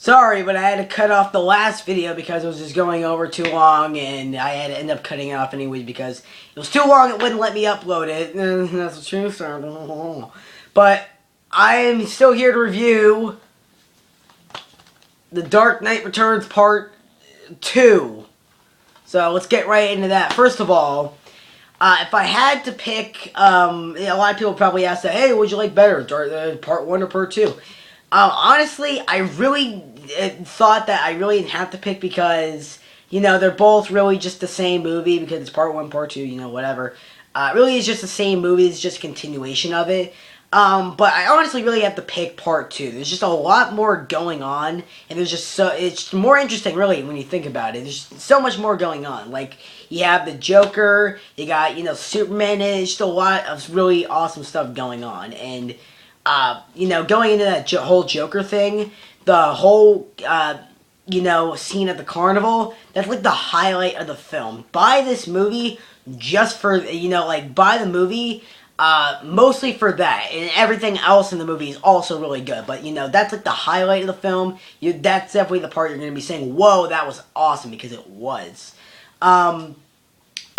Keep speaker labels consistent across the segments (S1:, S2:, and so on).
S1: Sorry, but I had to cut off the last video because it was just going over too long, and I had to end up cutting it off anyways because it was too long. It wouldn't let me upload it. That's the truth. But I am still here to review The Dark Knight Returns Part 2. So let's get right into that. First of all, if I had to pick, a lot of people probably ask that, hey, would you like better, Part 1 or Part 2? Honestly, I really thought that I really didn't have to pick because, they're both really just the same movie because it's Part 1, Part 2, whatever. It really is just the same movie, it's just a continuation of it. But I honestly really have to pick Part 2. There's just a lot more going on, and it's more interesting, really, when you think about it. There's so much more going on. Like, you have the Joker, you got, Superman, and it's just a lot of really awesome stuff going on. And, going into that whole Joker thing, the whole, scene at the carnival, that's like the highlight of the film. Buy this movie just for, buy the movie, mostly for that, and everything else in the movie is also really good, but, that's like the highlight of the film. That's definitely the part you're going to be saying, whoa, that was awesome, because it was. I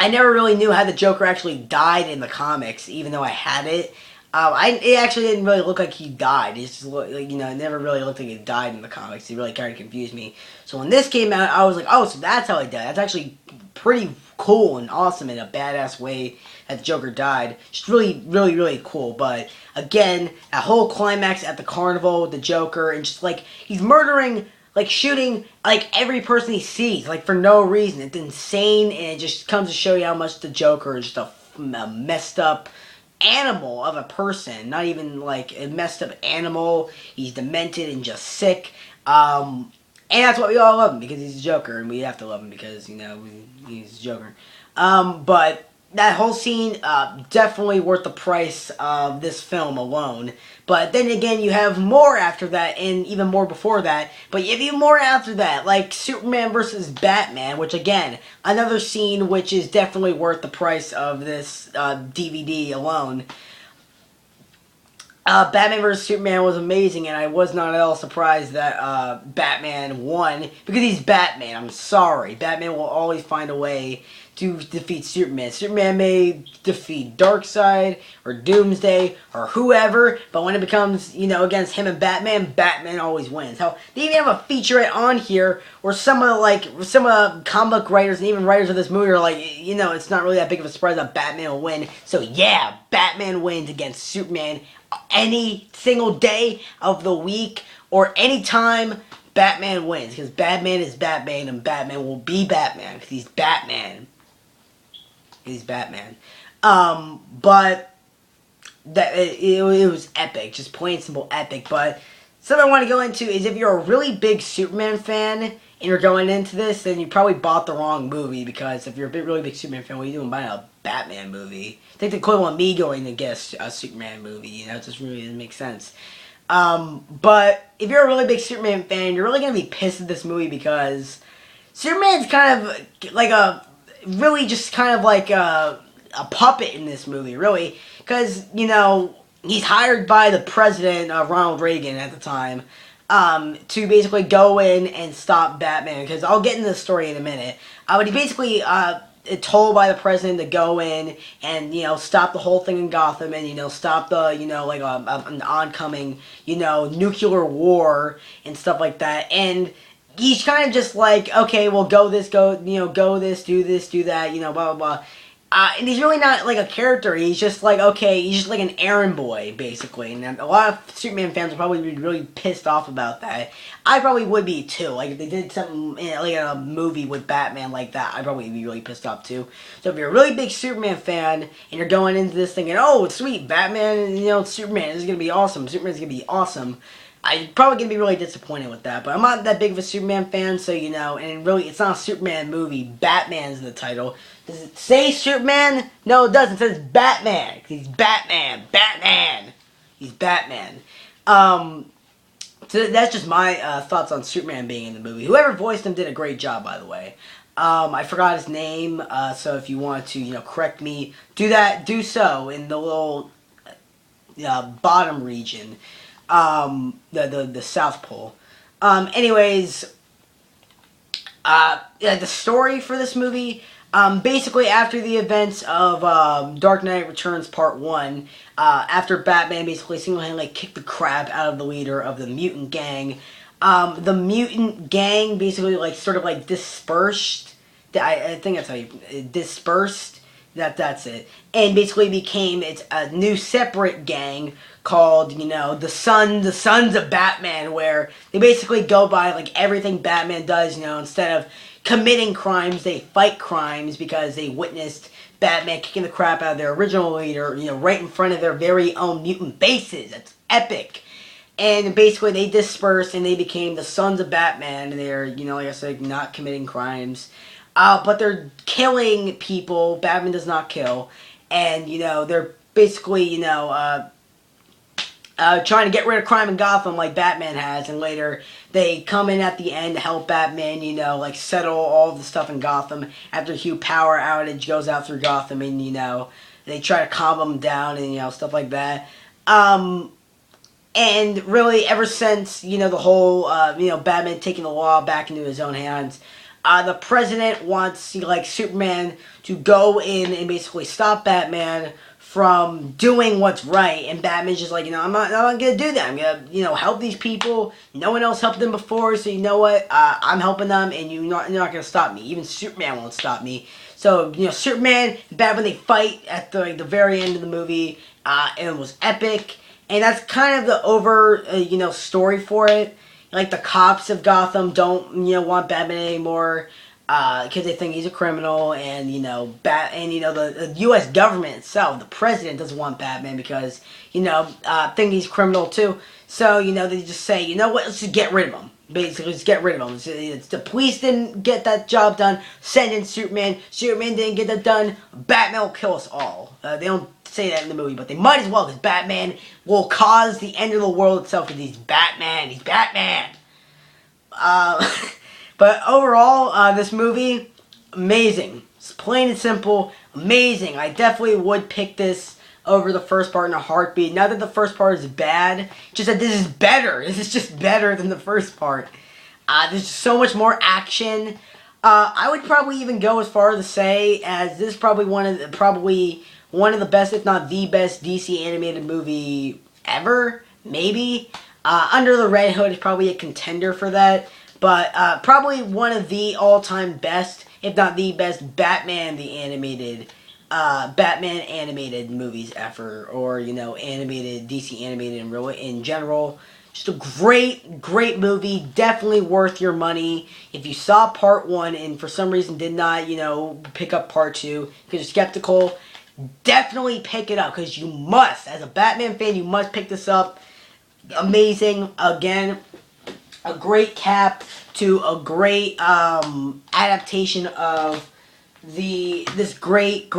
S1: never really knew how the Joker actually died in the comics, even though I had it. It actually didn't really look like he died. It just looked like, it never really looked like he died in the comics. It really kind of confused me. So when this came out, I was like, oh, so that's how he died. That's actually pretty cool and awesome in a badass way that the Joker died. Just really, really, really cool. But again, that whole climax at the carnival with the Joker, and just like he's murdering, like shooting, like every person he sees, like for no reason. It's insane, and it just comes to show you how much the Joker is just a messed up animal of a person. Not even like a messed up animal. He's demented and just sick. And that's why we all love him, because he's a Joker, and we have to love him because, he's a Joker. But that whole scene, definitely worth the price of this film alone. But then again, you have more after that, and even more before that. But you have even more after that, like Superman versus Batman, which again, another scene which is definitely worth the price of this DVD alone. Batman vs. Superman was amazing, and I was not at all surprised that Batman won, because he's Batman. I'm sorry. Batman will always find a way to defeat Superman. Superman may defeat Darkseid, or Doomsday, or whoever, but when it becomes, against him and Batman, Batman always wins. Hell, they even have a featurette on here where some of the comic book writers and even writers of this movie are like, it's not really that big of a surprise that Batman will win. So yeah, Batman wins against Superman any single day of the week, or any time. Batman wins, because Batman is Batman, and Batman will be Batman, because he's Batman. He's Batman. But that it was epic, just plain simple epic. But something I want to go into is, if you're a really big Superman fan and you're going into this, then you probably bought the wrong movie, because if you're a really big Superman fan, what are you doing buying a Batman movie? I think the equivalent of me going to get a Superman movie, it just really doesn't make sense. But if you're a really big Superman fan, you're really going to be pissed at this movie, because Superman's kind of like a puppet in this movie, really, because, he's hired by the president, Ronald Reagan at the time, to basically go in and stop Batman, because I'll get into the story in a minute. But he basically, told by the president to go in and, stop the whole thing in Gotham, and, stop the, an oncoming, nuclear war and stuff like that. And he's kind of just like, okay, well, go this, do that, blah, blah, blah. And he's really not like a character. He's just like, okay, he's just like an errand boy, basically. And a lot of Superman fans would probably be really pissed off about that. I probably would be too. Like, if they did something, like a movie with Batman like that, I'd probably be really pissed off too. So if you're a really big Superman fan, and you're going into this thinking, oh, it's sweet, Batman, Superman, this is going to be awesome, Superman's going to be awesome, I'm probably going to be really disappointed with that. But I'm not that big of a Superman fan, so, and really, it's not a Superman movie. Batman's in the title. Does it say Superman? No, it doesn't. It says Batman. He's Batman. Batman. He's Batman. So that's just my thoughts on Superman being in the movie. Whoever voiced him did a great job, by the way. I forgot his name, so if you want to, correct me, do so in the little bottom region. The South Pole. Anyways, yeah, the story for this movie, basically after the events of Dark Knight Returns Part 1, after Batman basically single-handedly kicked the crap out of the leader of the mutant gang, the mutant gang basically sort of dispersed. I think that's how you dispersed. That's it. And basically became a new separate gang called, the Sons of Batman, where they basically go by everything Batman does, instead of committing crimes, they fight crimes because they witnessed Batman kicking the crap out of their original leader, right in front of their very own mutant bases. That's epic. And basically they dispersed and they became the Sons of Batman. They're, like I said, not committing crimes. But they're killing people. Batman does not kill. And, they're basically, trying to get rid of crime in Gotham like Batman has. And later, they come in at the end to help Batman, settle all of the stuff in Gotham. After a huge power outage goes out through Gotham. And, they try to calm them down and, stuff like that. And really, ever since, the whole, Batman taking the law back into his own hands, the president wants, Superman to go in and basically stop Batman from doing what's right. And Batman's just I'm not going to do that. I'm going to, help these people. No one else helped them before, so you know what? I'm helping them, and you're not going to stop me. Even Superman won't stop me. So, Superman and Batman, they fight at the very end of the movie, and it was epic. And that's kind of the story for it. The cops of Gotham don't, want Batman anymore because they think he's a criminal, and the U.S. government itself, the president doesn't want Batman because think he's criminal too. So they just say, you know what, let's just get rid of him. Basically, just get rid of him. It's the police didn't get that job done. Send in Superman. Superman didn't get that done. Batman will kill us all. They don't say that in the movie, but they might as well, because Batman will cause the end of the world itself, because he's Batman. He's Batman. But overall, this movie, amazing. It's plain and simple, amazing. I definitely would pick this over the first part in a heartbeat. Not that the first part is bad, just that this is better. This is just better than the first part. There's just so much more action. I would probably even go as far to say as this is probably one of the best, if not the best, DC animated movie ever. Maybe. Under the Red Hood is probably a contender for that. But probably one of the all-time best, if not the best, Batman animated movies ever, or animated DC animated in general. Just a great movie, definitely worth your money. If you saw part 1 and for some reason did not pick up part 2 because you're skeptical, definitely pick it up, because you must. As a Batman fan, you must pick this up. Amazing. Again, a great cap to a great adaptation of this great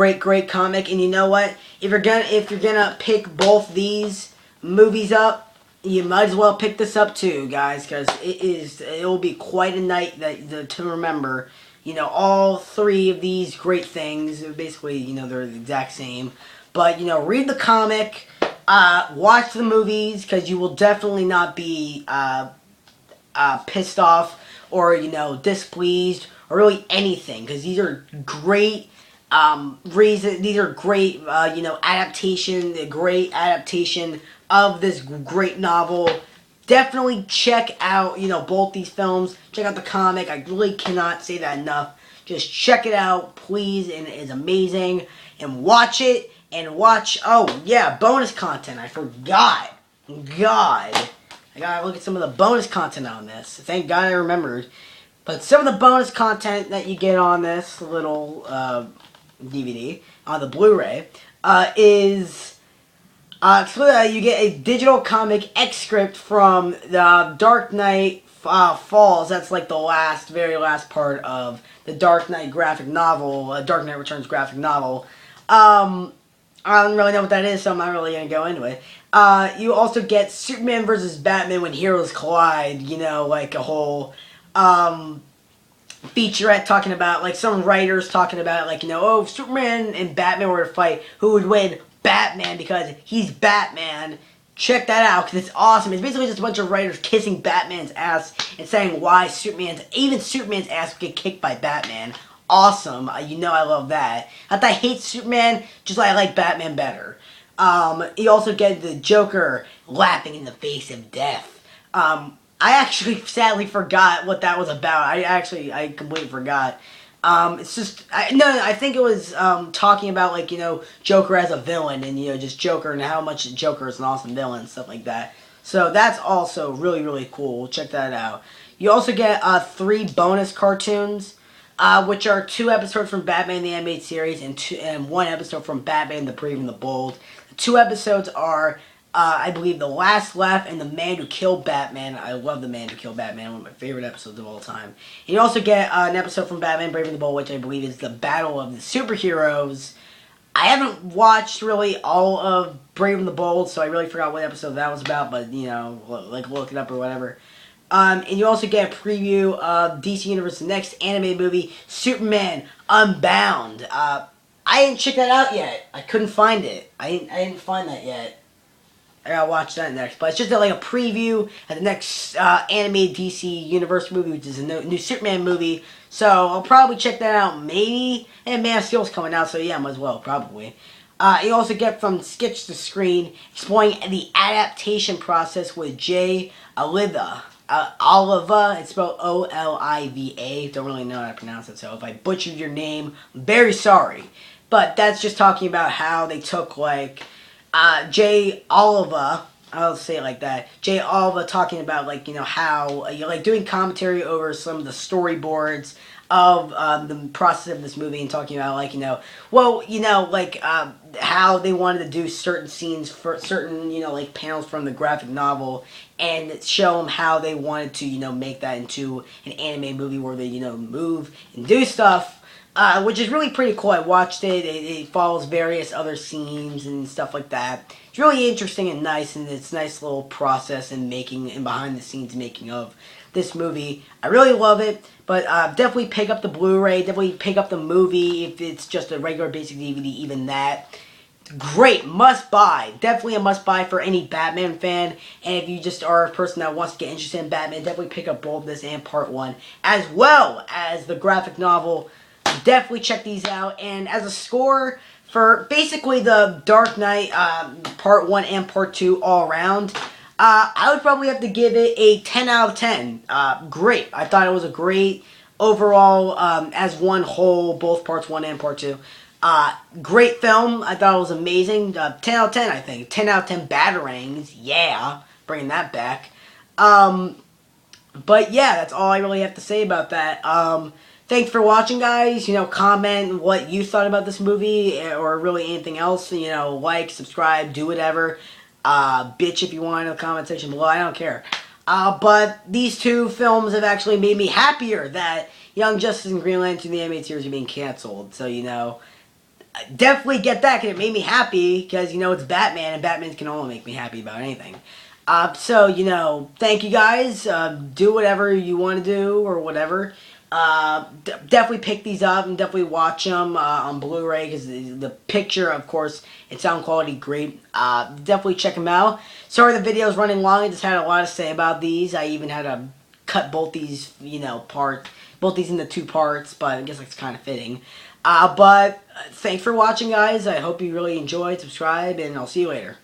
S1: comic. And you know what? If you're gonna pick both these movies up, you might as well pick this up too, guys, because it will be quite a night to remember. All three of these great things. Basically, they're the exact same. But read the comic, watch the movies, because you will definitely not be pissed off or displeased or really anything, because these are great these are great adaptation, great adaptation of this great novel. Definitely check out both these films. Check out the comic. I really cannot say that enough. Just check it out, please, and it is amazing. And watch it, and watch, oh yeah, bonus content. I forgot. God, I gotta look at some of the bonus content on this. Thank God I remembered. But some of the bonus content that you get on this little DVD, on the Blu-ray, is you get a digital comic excerpt from the Dark Knight Falls. That's the very last part of the Dark Knight graphic novel, Dark Knight Returns graphic novel. I don't really know what that is, so I'm not really going to go into it. You also get Superman versus Batman when heroes collide, a whole featurette talking about, some writers talking about, oh, if Superman and Batman were to fight, who would win? Batman, because he's Batman, check that out because it's awesome. It's basically just a bunch of writers kissing Batman's ass and saying why even Superman's ass would get kicked by Batman. Awesome. You know I love that. Not that I hate Superman, just like I like Batman better. You also get the Joker laughing in the face of death. I actually sadly forgot what that was about. I completely forgot. It's just, I think it was, talking about, like, you know, Joker as a villain, and, you know, just Joker, and how much Joker is an awesome villain, and stuff like that. So, that's also really, really cool. Check that out. You also get, 3 bonus cartoons, which are 2 episodes from Batman the Animated Series, and 1 episode from Batman the Brave and the Bold. The 2 episodes are, I believe, The Last Laugh and The Man Who Killed Batman. I love The Man Who Killed Batman, one of my favorite episodes of all time. And you also get an episode from Batman Brave and the Bold, which I believe is the Battle of the Superheroes. I haven't watched really all of Brave and the Bold, so I really forgot what episode that was about, but, you know, like, look it up or whatever. And you also get a preview of DC Universe's next animated movie, Superman Unbound. I didn't check that out yet. I couldn't find it. I didn't find that yet. I gotta watch that next. But it's just like a preview of the next animated DC Universe movie, which is a new Superman movie. So I'll probably check that out, maybe. And Man of Steel's coming out, so yeah, might as well, probably. You also get From Sketch to Screen, exploring the adaptation process with Jay Oliva. Oliva, it's spelled O-L-I-V-A. Don't really know how to pronounce it, so if I butchered your name, I'm very sorry. But that's just talking about how they took, like, Jay Oliva, I'll say it like that, Jay Oliva talking about, like, you know, how, you're, like, doing commentary over some of the storyboards of the process of this movie, and talking about, like, you know, well, you know, like, how they wanted to do certain scenes for certain, you know, like, panels from the graphic novel, and show them how they wanted to, you know, make that into an anime movie where they, you know, move and do stuff. Which is really pretty cool. I watched it. It follows various other scenes and stuff like that. It's really interesting and nice, and it's a nice little process in making and behind the scenes making of this movie. I really love it, but definitely pick up the Blu-ray. Definitely pick up the movie if it's just a regular basic DVD. Even that, great, must buy. Definitely a must buy for any Batman fan. And if you just are a person that wants to get interested in Batman, definitely pick up both this and Part 1, as well as the graphic novel. Definitely check these out. And as a score for basically the Dark Knight Part 1 and Part 2 all around, I would probably have to give it a 10 out of 10. Great. I thought it was a great overall, as one whole, both Parts 1 and Part 2. Great film. I thought it was amazing. 10 out of 10, I think. 10 out of 10 batarangs. Yeah. Bringing that back. But yeah, that's all I really have to say about that. Thanks for watching, guys. You know, comment what you thought about this movie, or really anything else. You know, like, subscribe, do whatever. Bitch if you want in the comment section below. I don't care. But these 2 films have actually made me happier that Young Justice and Green Lantern, the animated series, are being canceled. So, you know, definitely get that, because it made me happy, because, you know, it's Batman, and Batman can only make me happy about anything. So, you know, thank you guys. Do whatever you want to do, or whatever. Definitely pick these up and definitely watch them on Blu-ray, because the picture, of course, and sound quality great. Definitely check them out. Sorry the video's running long. I just had a lot to say about these. I even had to cut both these, you know, both these into 2 parts, but I guess it's kind of fitting. But thanks for watching, guys. I hope you really enjoyed. Subscribe, and I'll see you later.